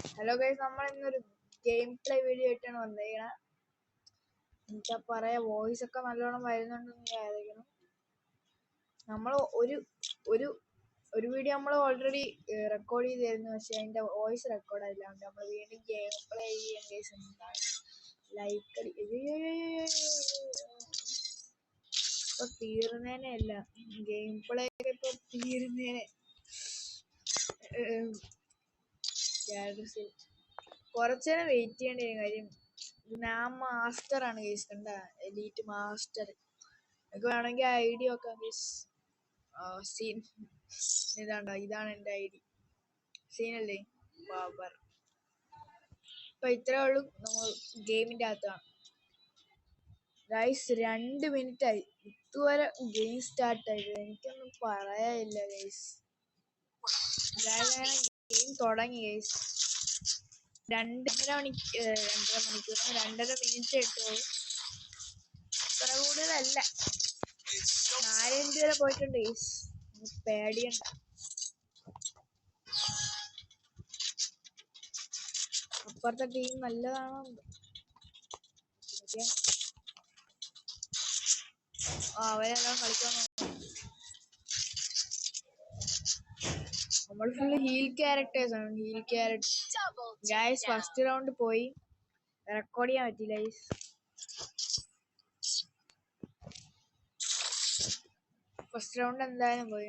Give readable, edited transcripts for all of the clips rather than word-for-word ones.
Hello guys, നമ്മൾ ഇന്നൊരു game play video ആയിട്ടാണ് വന്നേക്കണേ. എന്താ പറയാ, വോയിസ് ഒക്കെ നല്ലോണം വരുന്നുണ്ടെന്ന് വിചാരിക്കണം. നമ്മൾ ഒരു ഒരു ഒരു വീഡിയോ നമ്മൾ ഓൾറെഡി റെക്കോർഡ് ചെയ്തായിരുന്നു, പക്ഷെ അതിന്റെ വോയിസ് റെക്കോർഡ് ആയില്ല. നമ്മൾ വീണ്ടും ഗെയിം പ്ലേ ചെയ്യാൻ ഗൈസ്. എന്താണ് ലൈക്ക് അടി ഇപ്പൊ തീർന്നേനെ അല്ല, ഗെയിം പ്ലേ ഒക്കെ ഇപ്പൊ തീർന്നേനെ. കുറച്ചേരം വെയിറ്റ് ചെയ്യേണ്ട കാര്യം, ഞാൻ മാസ്റ്റർ ആണ് കേസ്. കണ്ട, എലീറ്റ് മാസ്റ്റർ. എനിക്ക് വേണമെങ്കിൽ ഐ ഡി വെക്കാം കേസ്. സീൻ ഇതാണ് എൻ്റെ ഐ ഡി. സീനല്ലേ ബാബർ. ഇപ്പൊ ഇത്രേ ഉള്ളൂ. നമ്മൾ ഗെയിമിന്റെ അകത്താണ് ഗൈസ്. 2 മിനിറ്റ് ആയി ഇതുവരെ ഗെയിം സ്റ്റാർട്ട് ആയത്. എനിക്കൊന്നും പറയാനില്ല ഗൈസ്. ഗെയിം തുടങ്ങി ഗൈസ്. 2.5 മിനിറ്റ് ഇട്ടുള്ളൂ. ഇത്ര കൂടുതലല്ല. 4 മിനിറ്റ് വരെ പോയിട്ടുണ്ട് ഗൈസ്. പേടിയണ്ട. അപ്പുറത്തെ ടീം നല്ലതാണോ? അവരെല്ലാം കളിക്കാൻ. നമ്മൾ ഫുള്ള് ഹീൽ ക്യാരക്ടേഴ്സ് ആണ്. ഗൈസ് ഫസ്റ്റ് റൗണ്ട് പോയി, റെക്കോർഡ് ചെയ്യാൻ പറ്റില്ല ഗൈസ്. ഫസ്റ്റ് റൗണ്ട് എന്തായാലും പോയി.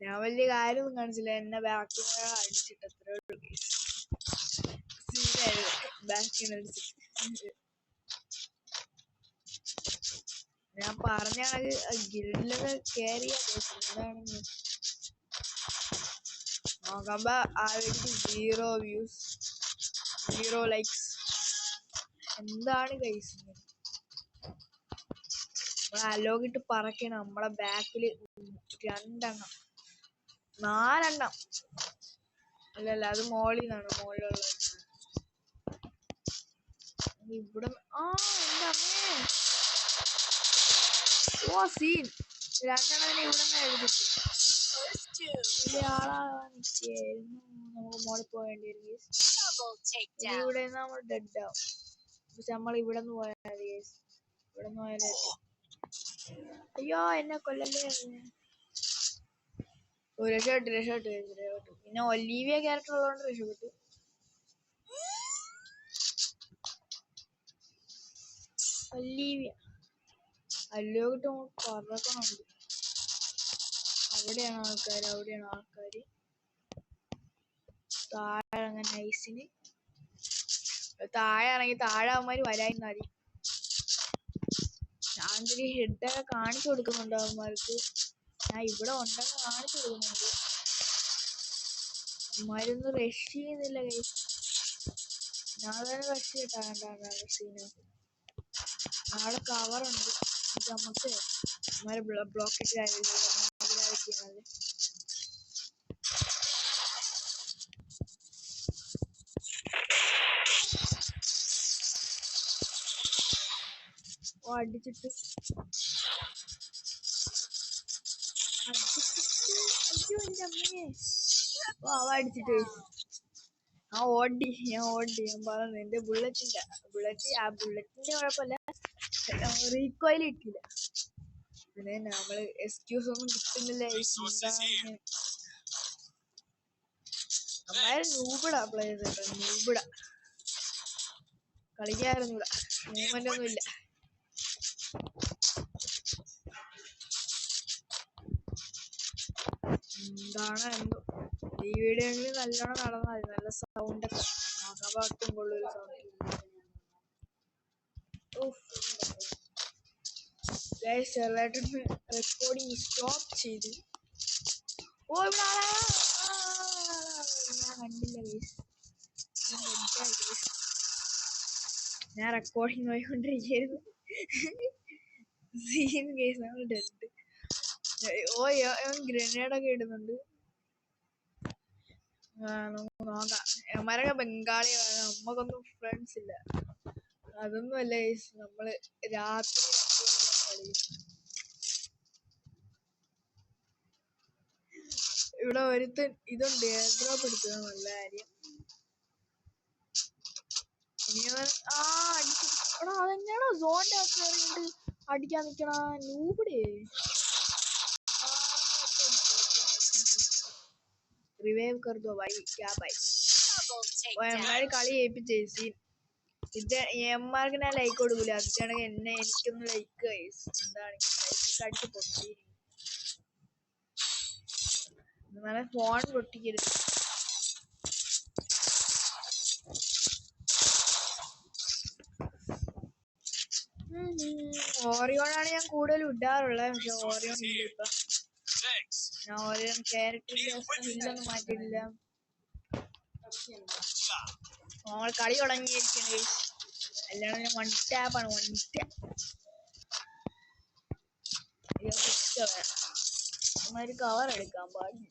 ഞാൻ വലിയ കാര്യമൊന്നും കാണിച്ചില്ല. എന്നെ ബാക്കിൽ അടിച്ചിട്ട് അത്രേ ഉള്ളൂ ഗൈസ്. ബാക്കിൽ അടിച്ചിട്ട് ഞാൻ പറഞ്ഞ ഗിൽഡിലൊക്കെ കയറിയ എന്താണെന്ന് നോക്കുമ്പോ ആൾക്ക് 0 വ്യൂസ്, 0 ലൈക്സ്. എന്താണ് ഗൈസ്? നമ്മളെ അലോകിട്ട് പറക്കണം. നമ്മളെ ബാക്കില് 2 എണ്ണം 4 എണ്ണം അല്ലല്ല, അത് മോളിൽ നിന്നാണ്. മോളിലുള്ള ഇവിടെ. എന്റെ അമ്മേ, സീൻ 2 എണ്ണത്തിനെ ഇവിടെ നിന്ന് എഴുതിട്ടു. വലിയ ആളാകാനിരിക്കുന്നു. നമുക്ക് മോളിൽ പോകേണ്ടി വരും. ഇവിടെ നിന്ന് നമ്മൾ ഡെഡ് ആവും. പക്ഷെ നമ്മൾ ഇവിടെ നിന്ന് പോയാൽ മതി. ഇവിടെ നിന്ന് പോയാലേ. അയ്യോ, എന്നെ കൊല്ലല്ലേ. രക്ഷപ്പെട്ടു. പിന്നെ ഒലീവിയ ക്യാരക്ടർ ഉള്ളതുകൊണ്ട് രക്ഷപ്പെട്ടു. ഒലീവിയ അല്ലോട്ട് പറക്കണുണ്ട്. അവിടെയാണ് ആൾക്കാര്. താഴെ അങ്ങനെ നൈസിന് താഴെ ഇറങ്ങി. താഴെ അവന്മാര് വരായിരുന്നാല് ഞാൻ ഇതിന് ഹെഡൊക്കെ കാണിച്ചു കൊടുക്കുന്നുണ്ട് അവന്മാർക്ക്. ഞാൻ ഇവിടെ ഉണ്ടെന്ന് കാണിച്ചു കൊടുക്കുന്നുണ്ട്. അവന്മാരൊന്നും റഷ് ചെയ്യുന്നില്ല കൈസ്. ഞാൻ തന്നെ റഷ് ചെയ്തിട്ടാണ് സീന്. നാളെ കവറുണ്ട്. നമുക്ക് അവന്മാരെ ബ്ലോക്ക് ഇട്ട് കാര്യമില്ല. അടിച്ചിട്ട് അയ്യോ എന്റെ അമ്മയെ. അവ അടിച്ചിട്ട് ഞാൻ ഓടി. ഞാൻ പറഞ്ഞു എന്റെ ബുള്ളറ്റിന്റെ കുഴപ്പമില്ല, റീകോയിൽ ഇട്ടില്ല. പിന്നെ നമ്മള് എക്സ്ക്യൂസ് ഒന്നും കിട്ടുന്നില്ല. അമ്മാര് നൂബിടാ പ്ലേയേഴ്സ്. നൂബിടാ കളിക്കാറൊന്നുമില്ല. മൂവ്മെന്റ് ഒന്നും ഇല്ല. എന്താണ് എന്തോ. ഈ വീഡിയോയിൽ നല്ലോണം നടന്നാൽ നല്ല സൗണ്ട് ഒക്കെ നോക്കാൻ കൊള്ളൊരു സൗണ്ട്. ചെറുതായിട്ടൊന്ന് റെക്കോർഡിങ് സ്റ്റോപ്പ് ചെയ്തു. ഇവിടെ ഞാൻ കണ്ടില്ല. ഞാൻ റെക്കോർഡിങ് പോയിക്കൊണ്ടിരിക്കുന്നു. സീൻ കേസ് നമ്മൾ ഡെഡ്. ഗ്രനേഡൊക്കെ ഇടുന്നുണ്ട്. നോക്കാം. അവന്മാരൊക്കെ ബംഗാളികളാണ്. നമ്മക്കൊന്നും ഫ്രണ്ട്സ് ഇല്ല. അതൊന്നും അല്ല ഗൈസ്, നമ്മള് രാത്രി ഇവിടെ ഒരുത്തൻ ഇതുണ്ട്, എയർ ഡ്രോപ്പ് എടുത്തത് നല്ല കാര്യം. എടാ അതെങ്ങനെയാണോ സോണിന്റെ കയറിയിട്ട് അടിക്കാൻ നിക്കണ നൂബിടെ റിവൈവ് कर दो भाई क्या भाई എമ്മാര് കളി ഏൽപ്പിച്ചേ ഇത് എമ്മാർക്ക് ഞാൻ ലൈക്ക് കൊടുക്കൂല അതാണെങ്കിൽ എനിക്കൊന്ന് ലൈക്ക് എന്താണ് ലൈക്ക് അടിച്ച് പൊട്ടി നല്ല ഫോൺ പൊട്ടിക്കരുത് ഓറിയോണാണ് ഞാൻ കൂടുതൽ ഇടാറുള്ളത് പക്ഷെ ഓറിയോൺ ഇല്ല ഇപ്പൊ ഞാൻ ഓറിയോൺ ക്യാരക്ടർ ഇല്ലൊന്നും മാറ്റിയിട്ടില്ല നമ്മൾ കളി തുടങ്ങിയിരിക്കണേ അല്ലാണ്ട് ഞാൻ വൺ ടാപ്പാണ് വൺ ടാപ്പ് ഒരു കവർ എടുക്കാൻ പാടില്ല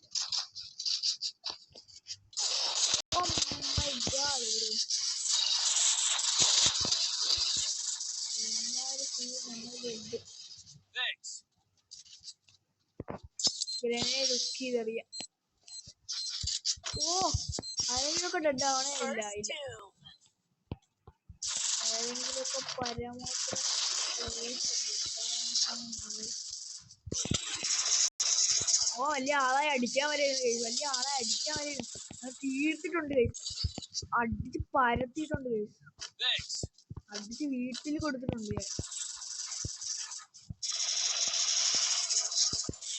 ഗ്രനേഡ് ഒക്കെ ഇതറിയാം ഓ ആരെങ്കിലുമൊക്കെ ഡെഡ് ആവണേ ഇല്ല ഇല്ല ആരെങ്കിലുമൊക്കെ പരമാവധി ഓ വലിയ ആളെ അടിക്കാൻ വരെയാണ് വലിയ ആളെ അടിക്കാൻ വരെയാണ് തീർത്തിട്ടുണ്ട് അടിച്ച് പരത്തിയിട്ടുണ്ട് അടിച്ച് വീട്ടിൽ കൊടുത്തിട്ടുണ്ട്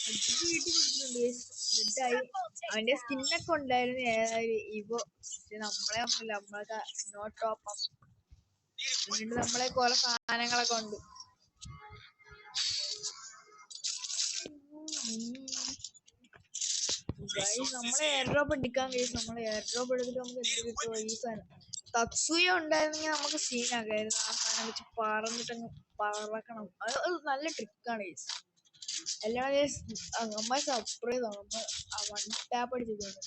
അടിച്ച് വീട്ടിൽ കൊടുത്തിട്ടുണ്ട് എന്നിട്ടായി അവന്റെ സ്കിന്നൊക്കെ ഉണ്ടായിരുന്നു ഏതായാലും ഇവോ നമ്മളെ ഒന്നുമില്ല നമ്മളൊക്കെ നോ ടോപ്പ് അപ്പ് എന്നിട്ട് നമ്മളെ കുറെ സാധനങ്ങളൊക്കെ ഉണ്ട് നമ്മളെ എയർ ഡ്രോപ്പ് എടുക്കാൻ കഴിയും നമ്മളെ എയർ ഡ്രോപ്പ് എടുത്തിട്ട് നമുക്ക് എന്ത് കിട്ടുമോ ഈ സാധനം തത്സൂയ ഉണ്ടായിരുന്നെങ്കിൽ നമുക്ക് സീനാക്കായിരുന്നു ആ സാധനം വെച്ച് പറന്നിട്ടങ്ങ് പറക്കണം അത് നല്ല ട്രിക്കാണ് കേസ് എല്ലാം നമ്മ സർപ്രൈസ് ആണ് നമ്മ വൺ ടാപ്പ് അടിച്ചിട്ടുണ്ട്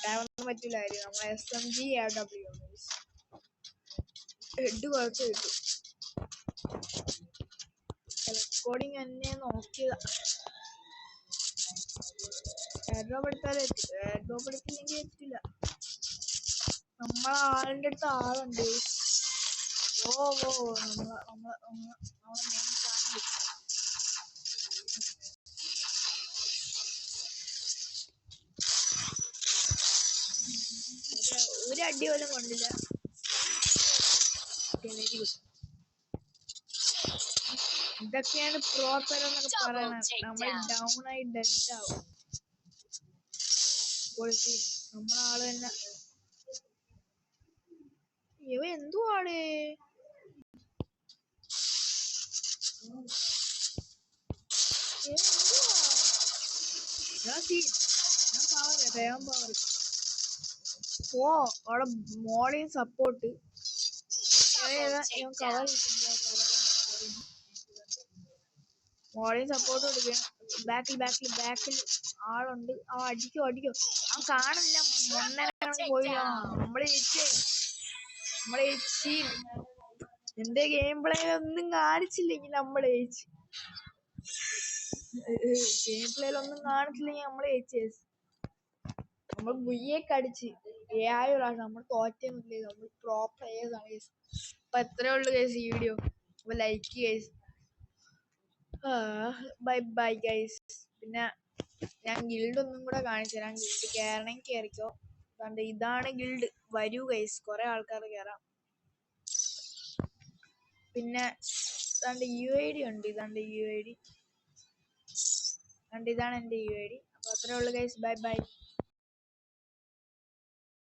ടാപ്പൊന്നും പറ്റില്ലായിരുന്നു നമ്മൾ SMG AW ഹെഡ് കുറച്ച് കിട്ടും റെക്കോർഡിങ് എന്നെ നോക്കിയതാ എയർ ഡ്രോപ്പ് എടുത്താലേ എയർ ഡ്രോപ്പ് എടുത്തില്ലെങ്കിൽ എത്തില്ല നമ്മളെ ആളിന്റെ അടുത്ത് ആളുണ്ട് ഓ നമ്മളെ മെയിൻ സാധനം ഒരു അടി പോലും കൊണ്ടില്ല ഇതൊക്കെയാണ് പ്രോപ്പർ എന്നൊക്കെ പറയണത് നമ്മൾ ഡൗൺ ആയി ഡെഡ് ആവും നമ്മളാള് തന്നെ ഇവ എന്തുവാണ് ഓ അവിടെ മോളിൽ സപ്പോർട്ട് കവർ മോളിൽ സപ്പോർട്ട് കൊടുക്കുക ബാക്കിൽ ആളുണ്ട് ആ അടിക്കോ അവൻ കാണില്ല മൊണ്ണ പോയി നമ്മളെ ചേച്ചി എന്റെ ഗെയിം പ്ലേ ഒന്നും കാണിച്ചില്ലെങ്കിൽ നമ്മളെ ചേച്ചി ഗെയിം പ്ലേയിലൊന്നും കാണിച്ചില്ലെങ്കിൽ നമ്മളെ ചേച്ചി നമ്മൾ ബുയ്യൊക്കെ അടിച്ച് നമ്മൾ തോറ്റൊന്നുമില്ലേ നമ്മൾ പ്രോ പ്ലേയേഴ്സ് ആണ് കേസ് അപ്പൊ എത്രയേ ഉള്ളു കേസ് ഈ വീഡിയോ അപ്പൊ ലൈക്ക് കേസ് ബൈ ഗൈസ് പിന്നെ ഞാൻ ഗിൽഡ് ഒന്നും കൂടെ കാണിച്ചു തരാം ഗിൽഡ് കയറണമെങ്കിൽ കയറിക്കോ അതുകൊണ്ട് ഇതാണ് ഗിൽഡ് വരൂ ഗൈസ് കുറെ ആൾക്കാർ കയറാം പിന്നെ ഇതാണ്ട് UID ഉണ്ട് ഇതാണ്ട് UID ഇതാണ് എൻ്റെ UID അപ്പൊ അത്രേ ഉള്ളു ഗൈസ് ബൈ